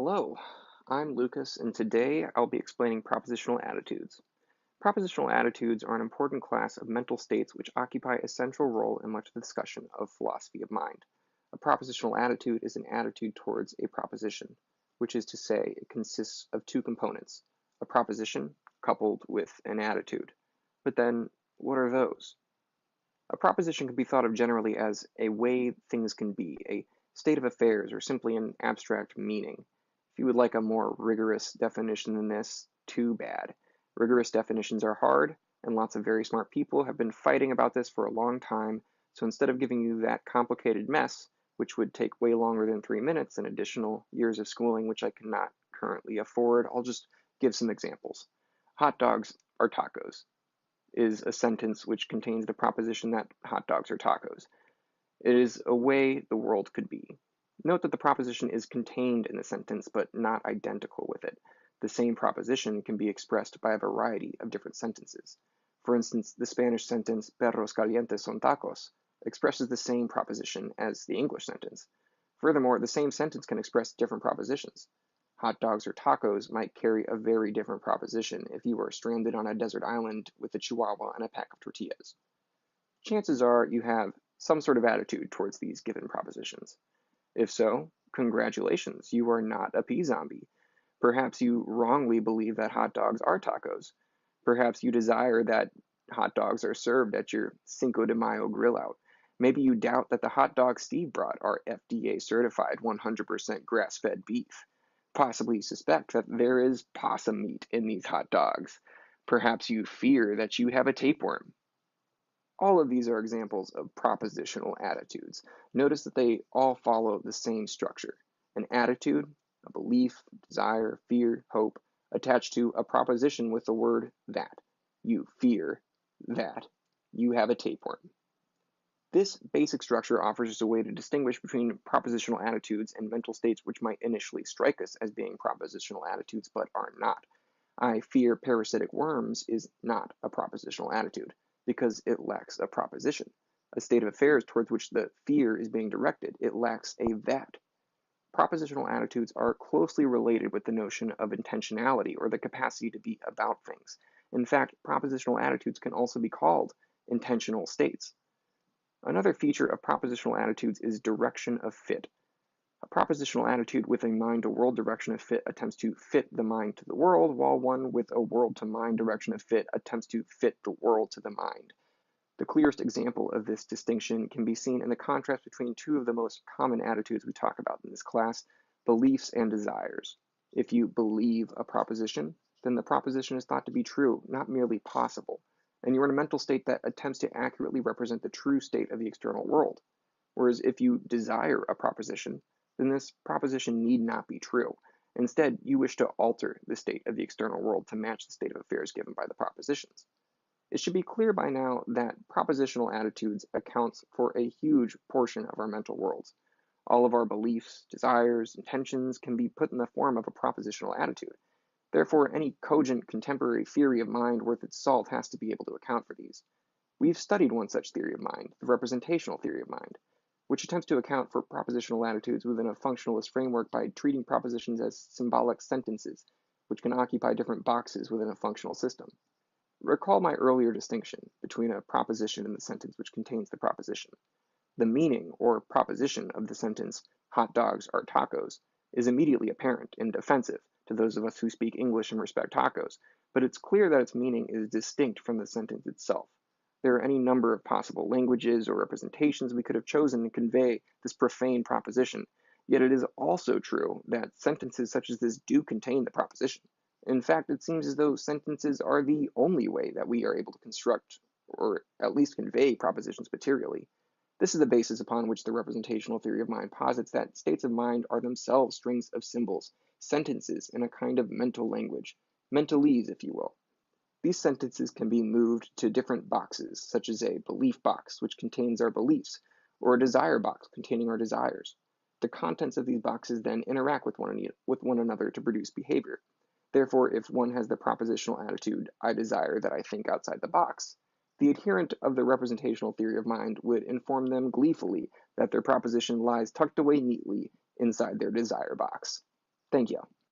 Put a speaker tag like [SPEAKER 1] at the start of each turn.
[SPEAKER 1] Hello, I'm Lucas, and today I'll be explaining propositional attitudes. Propositional attitudes are an important class of mental states which occupy a central role in much of the discussion of philosophy of mind. A propositional attitude is an attitude towards a proposition, which is to say, it consists of two components, a proposition coupled with an attitude. But then, what are those? A proposition can be thought of generally as a way things can be, a state of affairs, or simply an abstract meaning. If you would like a more rigorous definition than this, too bad. Rigorous definitions are hard, and lots of very smart people have been fighting about this for a long time, so instead of giving you that complicated mess, which would take way longer than 3 minutes and additional years of schooling, which I cannot currently afford, I'll just give some examples. Hot dogs are tacos is a sentence which contains the proposition that hot dogs are tacos. It is a way the world could be. Note that the proposition is contained in the sentence, but not identical with it. The same proposition can be expressed by a variety of different sentences. For instance, the Spanish sentence, perros calientes son tacos, expresses the same proposition as the English sentence. Furthermore, the same sentence can express different propositions. Hot dogs or tacos might carry a very different proposition if you were stranded on a desert island with a chihuahua and a pack of tortillas. Chances are you have some sort of attitude towards these given propositions. If so, congratulations, you are not a pea zombie. Perhaps you wrongly believe that hot dogs are tacos. Perhaps you desire that hot dogs are served at your Cinco de Mayo grill out. Maybe you doubt that the hot dogs Steve brought are FDA certified 100% grass fed beef. Possibly suspect that there is possum meat in these hot dogs. Perhaps you fear that you have a tapeworm. All of these are examples of propositional attitudes. Notice that they all follow the same structure. An attitude, a belief, desire, fear, hope, attached to a proposition with the word that. You fear that you have a tapeworm. This basic structure offers us a way to distinguish between propositional attitudes and mental states which might initially strike us as being propositional attitudes but are not. I fear parasitic worms is not a propositional attitude because it lacks a proposition, a state of affairs towards which the fear is being directed. It lacks a that. Propositional attitudes are closely related with the notion of intentionality or the capacity to be about things. In fact, propositional attitudes can also be called intentional states. Another feature of propositional attitudes is direction of fit. A propositional attitude with a mind to world direction of fit attempts to fit the mind to the world, while one with a world to mind direction of fit attempts to fit the world to the mind. The clearest example of this distinction can be seen in the contrast between two of the most common attitudes we talk about in this class, beliefs and desires. If you believe a proposition, then the proposition is thought to be true, not merely possible, and you're in a mental state that attempts to accurately represent the true state of the external world. Whereas if you desire a proposition, then this proposition need not be true. Instead, you wish to alter the state of the external world to match the state of affairs given by the propositions. It should be clear by now that propositional attitudes accounts for a huge portion of our mental worlds. All of our beliefs, desires, intentions can be put in the form of a propositional attitude. Therefore, any cogent contemporary theory of mind worth its salt has to be able to account for these. We've studied one such theory of mind, the representational theory of mind, which attempts to account for propositional attitudes within a functionalist framework by treating propositions as symbolic sentences, which can occupy different boxes within a functional system. Recall my earlier distinction between a proposition and the sentence which contains the proposition. The meaning or proposition of the sentence, hot dogs are tacos, is immediately apparent and offensive to those of us who speak English and respect tacos, but it's clear that its meaning is distinct from the sentence itself. There are any number of possible languages or representations we could have chosen to convey this profane proposition, yet it is also true that sentences such as this do contain the proposition. In fact, it seems as though sentences are the only way that we are able to construct or at least convey propositions materially. This is the basis upon which the representational theory of mind posits that states of mind are themselves strings of symbols, sentences in a kind of mental language, mentalese, if you will. These sentences can be moved to different boxes, such as a belief box, which contains our beliefs, or a desire box containing our desires. The contents of these boxes then interact with one another to produce behavior. Therefore, if one has the propositional attitude, I desire that I think outside the box, the adherent of the representational theory of mind would inform them gleefully that their proposition lies tucked away neatly inside their desire box. Thank you.